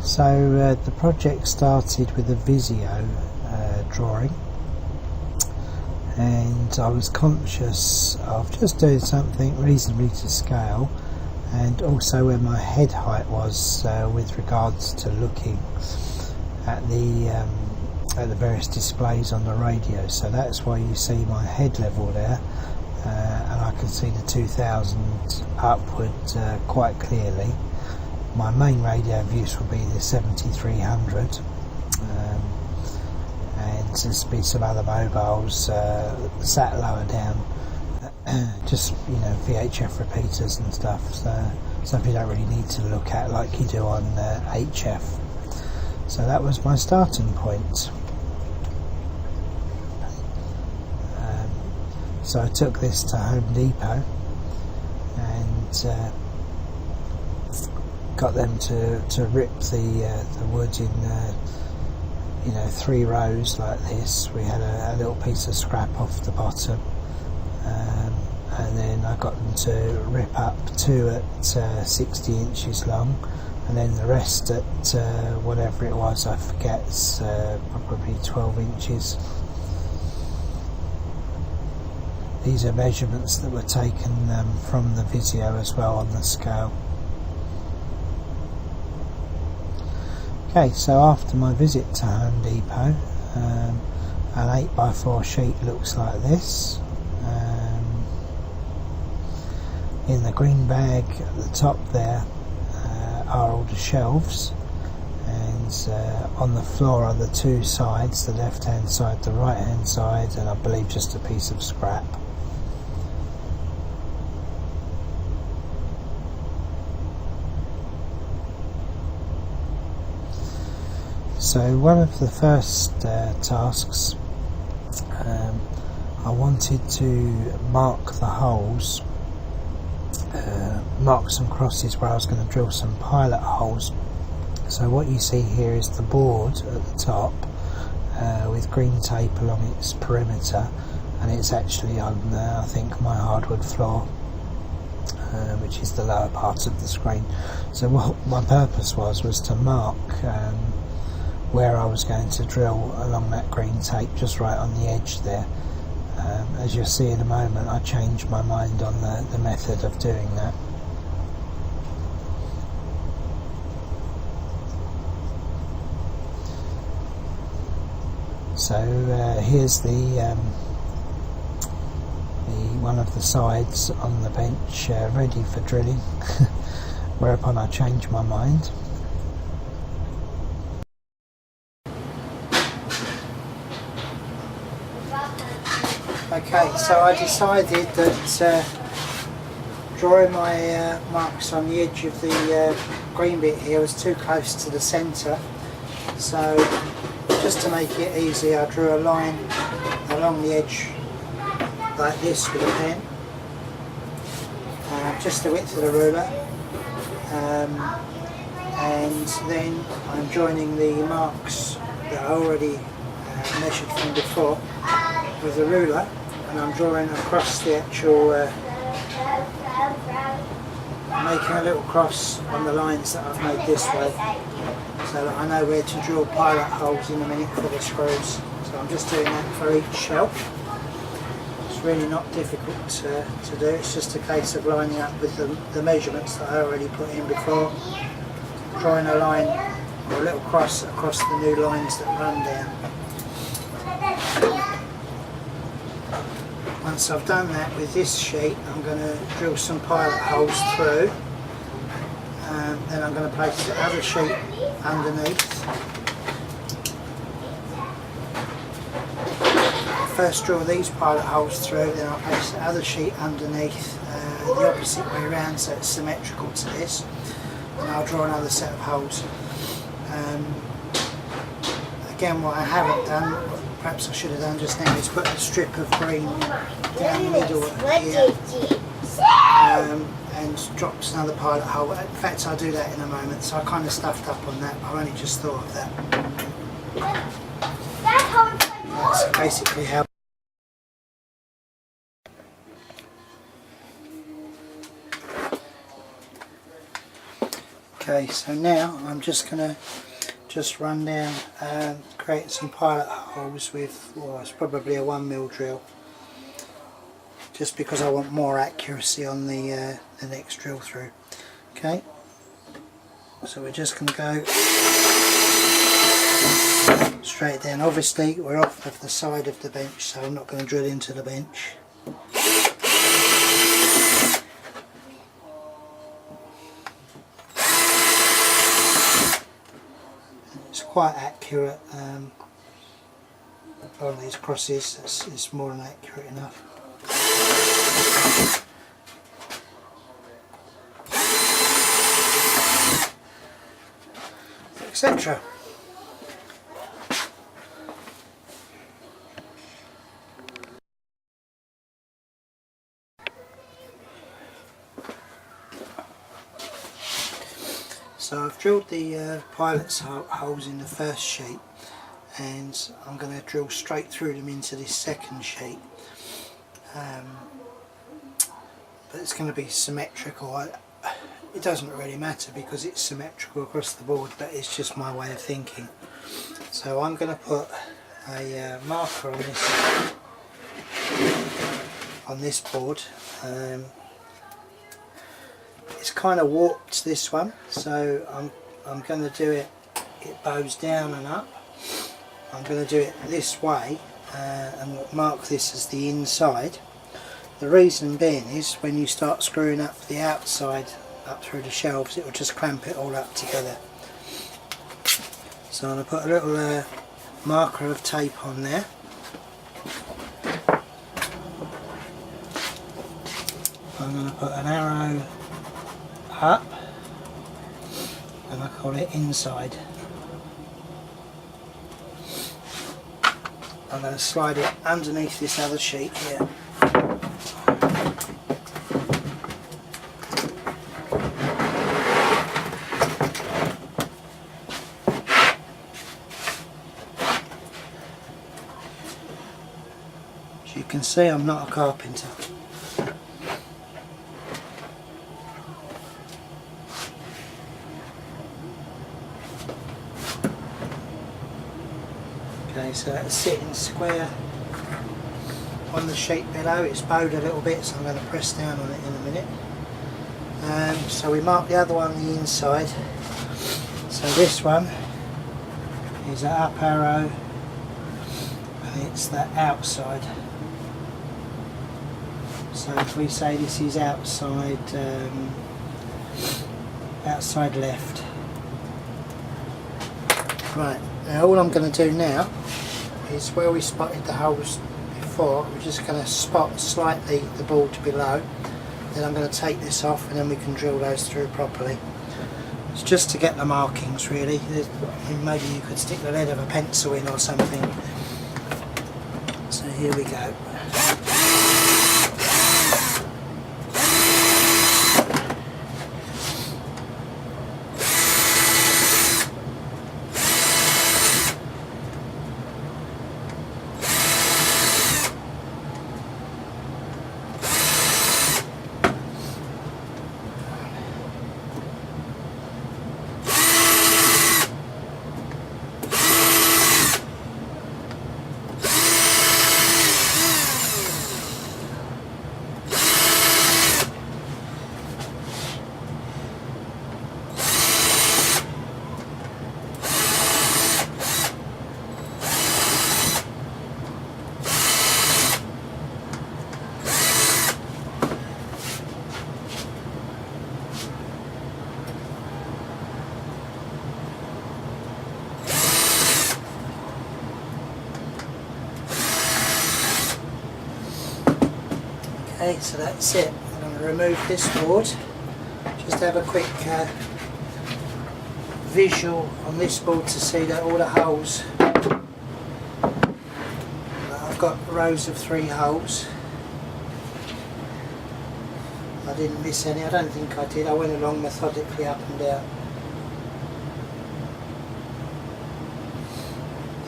So the project started with a Visio drawing, and I was conscious of just doing something reasonably to scale, and also where my head height was with regards to looking at the various displays on the radio. So that's why you see my head level there, and I can see the 2000 upward quite clearly. My main radio views will be the 7300, and there's be some other mobiles sat lower down, just VHF repeaters and stuff, so stuff you don't really need to look at like you do on HF. So that was my starting point. So I took this to Home Depot and got them to rip the wood in 3 rows like this. We had a little piece of scrap off the bottom, and then I got them to rip up 2 at 60 inches long, and then the rest at whatever it was, I forget, probably 12 inches. These are measurements that were taken from the Visio as well on the scale. Okay, so after my visit to Home Depot, an 8x4 sheet looks like this. In the green bag at the top there are all the shelves, and on the floor are the 2 sides, the left hand side, the right hand side, and I believe just a piece of scrap. So one of the first tasks, I wanted to mark the holes, mark some crosses where I was going to drill some pilot holes. So what you see here is the board at the top with green tape along its perimeter, and it's actually on I think my hardwood floor, which is the lower part of the screen. So what my purpose was to mark where I was going to drill along that green tape, just right on the edge there. As you'll see in a moment, I changed my mind on the method of doing that. So here's the one of the sides on the bench ready for drilling, whereupon I changed my mind. Okay, so I decided that drawing my marks on the edge of the green bit here was too close to the centre, so just to make it easy I drew a line along the edge like this with a pen, just the width of the ruler, and then I'm joining the marks that I already measured from before with the ruler, and I'm drawing across the actual, making a little cross on the lines that I've made this way, so that I know where to drill pilot holes in a minute for the screws. So I'm just doing that for each shelf. It's really not difficult to do, it's just a case of lining up with the measurements that I already put in before, drawing a line or a little cross across the new lines that run down. Once I've done that with this sheet, I'm going to drill some pilot holes through, then I'm going to place the other sheet underneath. First drill these pilot holes through, then I'll place the other sheet underneath the opposite way around, so it's symmetrical to this, and I'll draw another set of holes. Again, what I haven't done, perhaps I should have done just now, is put a strip of green down the middle here, and drops another pilot hole. In fact, I'll do that in a moment, so I kind of stuffed up on that, I've only just thought of that. That's basically how. Okay, so now I'm just going to run down and create some pilot holes with, well, it's probably a 1mm drill, just because I want more accuracy on the next drill through. Okay, so we're just going to go straight down. Obviously we're off of the side of the bench, so I'm not going to drill into the bench. It's quite accurate on these crosses, it's more than accurate enough. Etc. So I've drilled the pilot's holes in the first sheet, and I'm going to drill straight through them into this second sheet, but it's going to be symmetrical. It doesn't really matter because it's symmetrical across the board, but it's just my way of thinking. So I'm going to put a marker on this board. It's kind of warped, this one, so I'm going to do it bows down and up. I'm going to do it this way and mark this as the inside. The reason being is when you start screwing up the outside up through the shelves, it will just clamp it all up together. So I'm going to put a little marker of tape on there. I'm going to put an arrow up, and I call it inside. I'm going to slide it underneath this other sheet here. As you can see, I'm not a carpenter. Okay, so that's sitting square on the sheet below. It's bowed a little bit, so I'm going to press down on it in a minute. So we mark the other one the inside. So this one is an up arrow, and it's the outside. So if we say this is outside, outside left. Right, now all I'm going to do now is where we spotted the holes before, we're just going to spot slightly the board below. Then I'm going to take this off, and then we can drill those through properly. It's just to get the markings, really. Maybe you could stick the lead of a pencil in or something. So here we go. Okay, so that's it. I'm going to remove this board. Just have a quick visual on this board to see that all the holes, I've got rows of 3 holes. I didn't miss any, I don't think I did. I went along methodically up and down.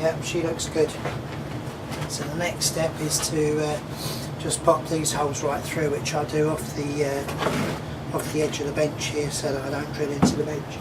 Yep, she looks good. So the next step is to just pop these holes right through, which I do off the edge of the bench here, so that I don't drill into the bench.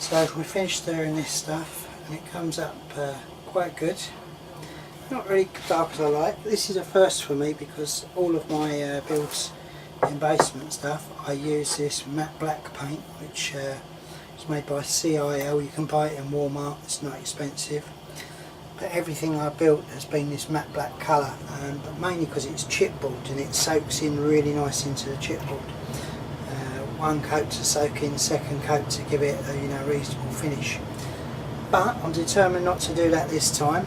So we finished stirring this stuff and it comes up quite good. Not really dark as I like. This is a first for me because all of my builds in basement stuff I use this matte black paint, which is made by CIL. You can buy it in Walmart, it's not expensive. But everything I built has been this matte black colour, but mainly because it's chipboard and it soaks in really nice into the chipboard. One coat to soak in, second coat to give it a reasonable finish. But I'm determined not to do that this time.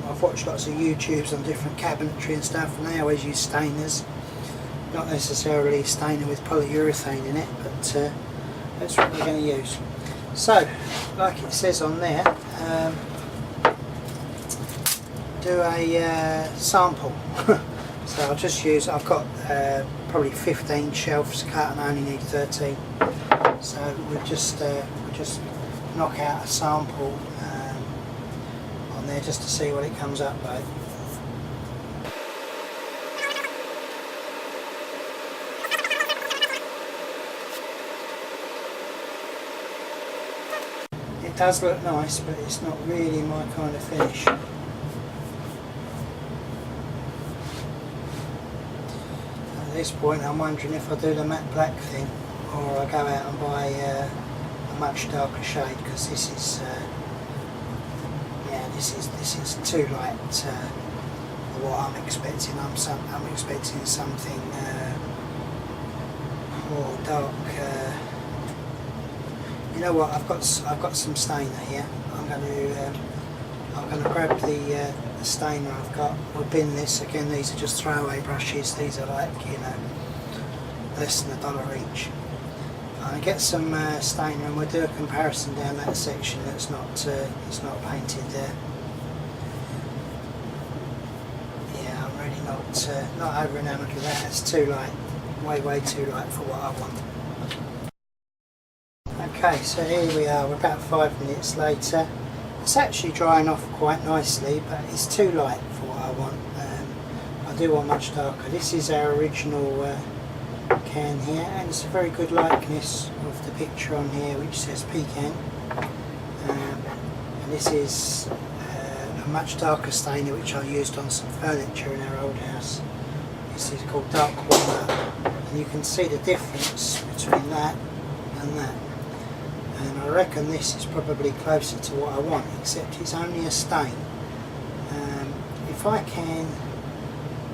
I've watched lots of YouTubes on different cabinetry and stuff, and they always use stainers. Not necessarily a stainer with polyurethane in it, but that's what we're going to use. So, like it says on there, do a sample. So I'll just use, I've got probably 15 shelves cut and I only need 13. So we'll just knock out a sample on there just to see what it comes up like. It does look nice, but it's not really my kind of finish. At this point I'm wondering if I do the matte black thing or I go out and buy a much darker shade, because this is this is too light for what I'm expecting. I'm expecting something more dark. You know what? I've got some stainer here. I'm going to grab the stainer I've got. We'll bin this again. These are just throwaway brushes. These are like less than $1 each. I'll get some stainer and we'll do a comparison down that section that's not painted there. Yeah, I'm really not over enamoured with that. It's too light, way too light for what I want. Okay, so here we are. We're about 5 minutes later. It's actually drying off quite nicely, but it's too light for what I want. I do want much darker. This is our original can here, and it's a very good likeness of the picture on here which says pecan. And this is a much darker stainer which I used on some furniture in our old house. This is called dark walnut, and you can see the difference between that and that. And I reckon this is probably closer to what I want, except it's only a stain. If I can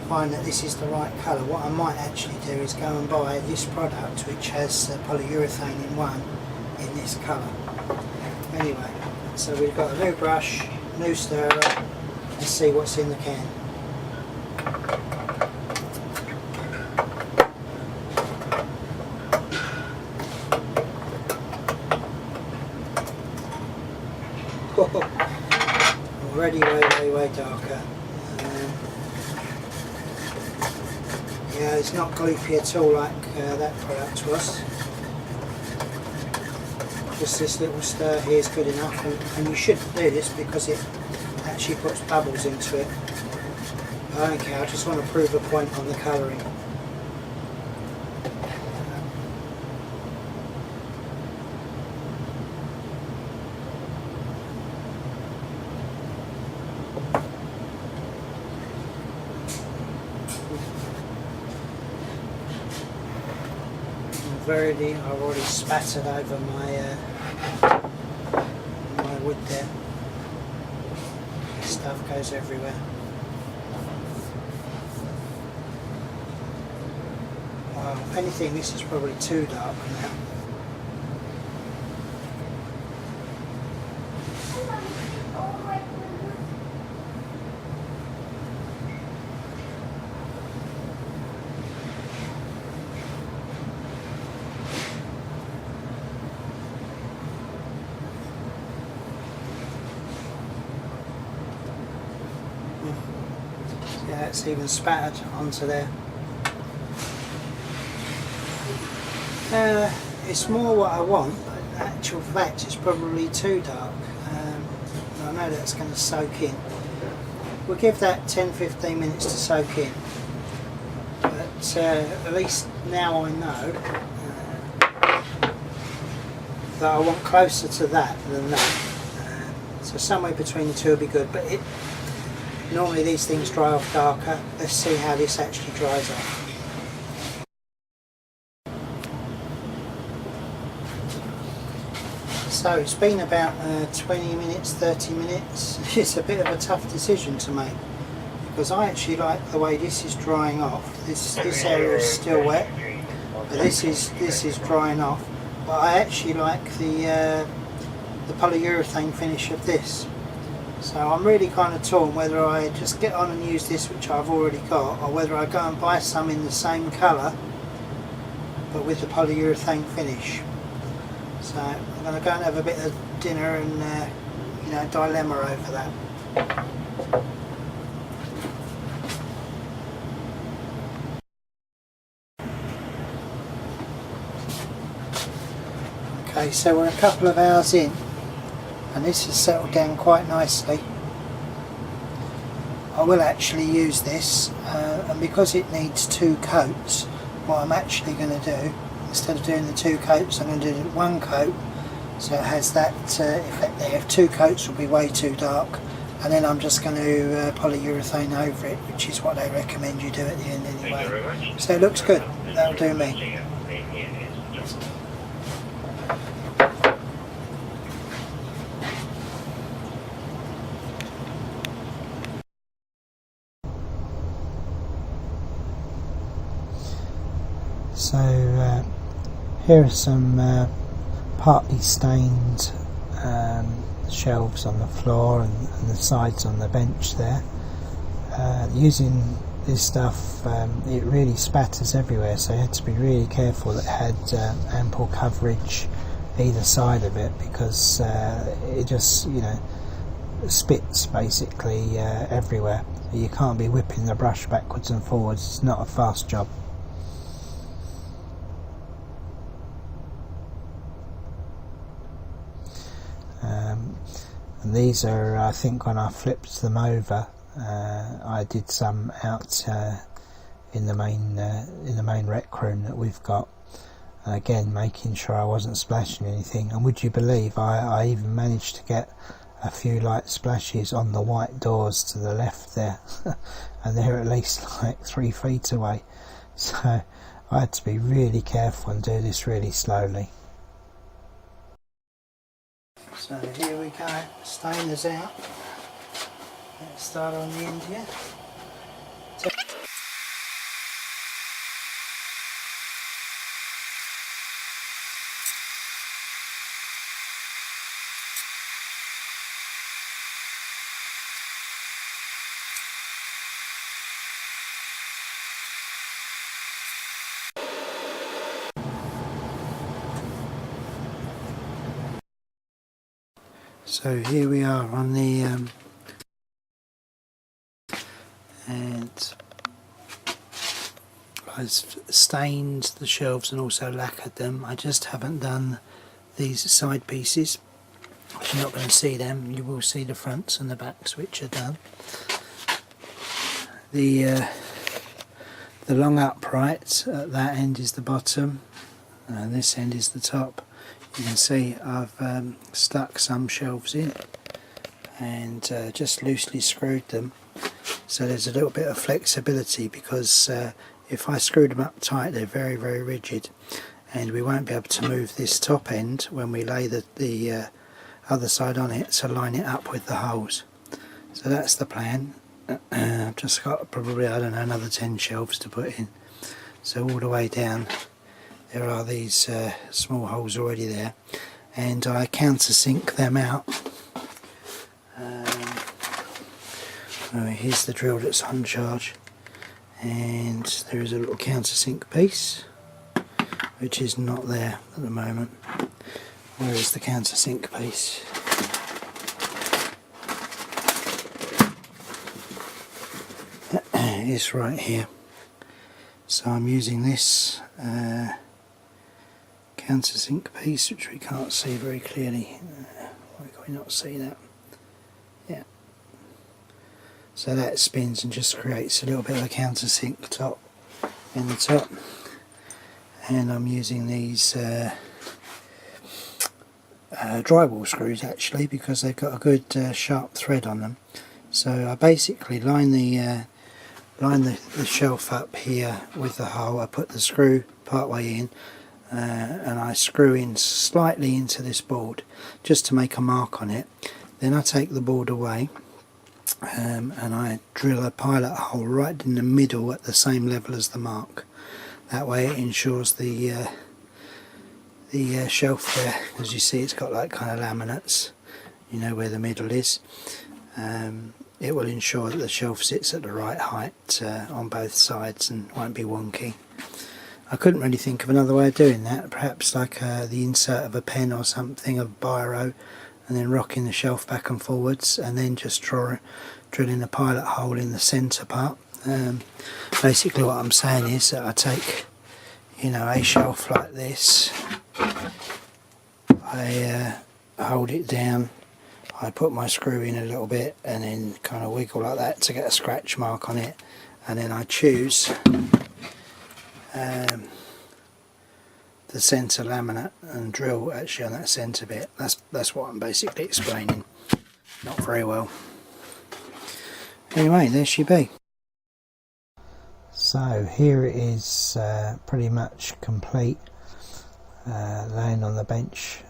find that this is the right colour, what I might actually do is go and buy this product which has polyurethane in one in this colour. Anyway, so we've got a new brush, new stirrer. Let's see what's in the can. Already way darker. Yeah, it's not gloopy at all like that product was. Just this little stir here is good enough, and you should do this because it actually puts bubbles into it. I don't care, I just want to prove a point on the colouring. I've already spattered over my wood there. This stuff goes everywhere. Wow, if anything, this is probably too dark now. Yeah, it's even spattered onto there. It's more what I want, but in actual fact it's probably too dark. I know that's going to soak in. We'll give that 10-15 minutes to soak in, but at least now I know that I want closer to that than that. So somewhere between the two will be good, but normally these things dry off darker. Let's see how this actually dries off. So it's been about 20 minutes, 30 minutes. It's a bit of a tough decision to make, because I actually like the way this is drying off. This area is still wet, but this is drying off. But I actually like the polyurethane finish of this. So I'm really kind of torn whether I just get on and use this, which I've already got, or whether I go and buy some in the same colour but with the polyurethane finish. So I'm going to go and have a bit of dinner and dilemma over that. Okay, so we're a couple of hours in and this has settled down quite nicely. I will actually use this, and because it needs 2 coats, what I'm actually going to do, instead of doing the 2 coats, I'm going to do 1 coat, so it has that effect there. If 2 coats will be way too dark, and then I'm just going to polyurethane over it, which is what they recommend you do at the end anyway. So it looks good, that'll do me. So here are some partly stained shelves on the floor and the sides on the bench there. Using this stuff, it really spatters everywhere, so you had to be really careful that it had ample coverage either side of it, because it just spits basically everywhere. You can't be whipping the brush backwards and forwards, it's not a fast job. And these are, I think, when I flipped them over, I did some out in the main rec room that we've got. Again, making sure I wasn't splashing anything. And would you believe, I even managed to get a few light splashes on the white doors to the left there, and they're at least like 3 feet away. So I had to be really careful and do this really slowly. So here we go, stainers out. Let's start on the end here. So here we are on the and I've stained the shelves and also lacquered them. I just haven't done these side pieces. You're not going to see them, you will see the fronts and the backs, which are done. The long upright at that end is the bottom and this end is the top. You can see I've stuck some shelves in and just loosely screwed them, so there's a little bit of flexibility, because if I screw them up tight they're very rigid, and we won't be able to move this top end when we lay the other side on it to line it up with the holes. So that's the plan. I've just got probably, I don't know, another 10 shelves to put in. So all the way down there are these small holes already there, and I countersink them out. Here's the drill that's on charge, and there is a little countersink piece which is not there at the moment. Where is the countersink piece? It's right here. So I'm using this countersink piece, which we can't see very clearly. Why can we not see that? So that spins and just creates a little bit of a countersink top in the top. And I'm using these drywall screws actually, because they've got a good sharp thread on them. So I basically line the shelf up here with the hole. I put the screw part way in, and I screw in slightly into this board just to make a mark on it. Then I take the board away, and I drill a pilot hole right in the middle at the same level as the mark. That way it ensures the shelf there, as you see, it's got like kind of laminates, you know where the middle is. It will ensure that the shelf sits at the right height on both sides and won't be wonky. I couldn't really think of another way of doing that, perhaps like the insert of a pen or something, of biro, and then rocking the shelf back and forwards, and then just drilling a pilot hole in the centre part. Basically what I'm saying is that I take, you know, a shelf like this, I hold it down, I put my screw in a little bit and then kind of wiggle like that to get a scratch mark on it, and then I choose the centre laminate and drill actually on that centre bit. That's what I'm basically explaining. Not very well. Anyway, there she be. So here it is, pretty much complete, laying on the bench,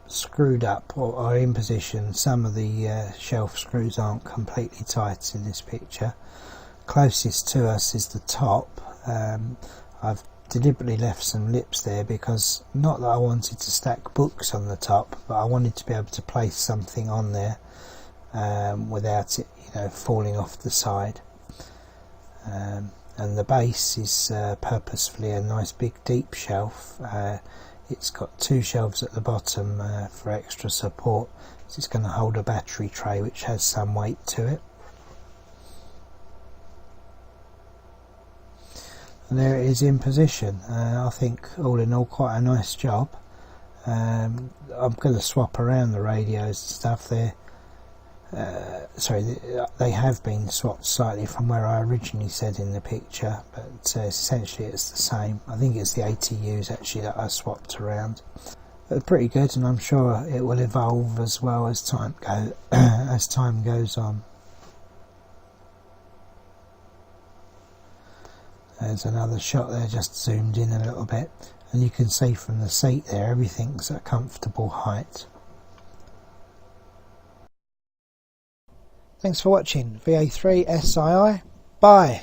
screwed up or in position. Some of the shelf screws aren't completely tight in this picture. Closest to us is the top. I've deliberately left some lips there because, not that I wanted to stack books on the top, but I wanted to be able to place something on there without it, you know, falling off the side. And the base is purposefully a nice big deep shelf. It's got two shelves at the bottom for extra support, so it's going to hold a battery tray which has some weight to it. And there it is in position. I think all in all quite a nice job. I'm going to swap around the radios and stuff there. They have been swapped slightly from where I originally said in the picture, but essentially it's the same. I think it's the ATUs actually that I swapped around. But pretty good, and I'm sure it will evolve as well as time goes on. There's another shot there, just zoomed in a little bit, and you can see from the seat there everything's at a comfortable height. Thanks for watching VA3 SII. Bye.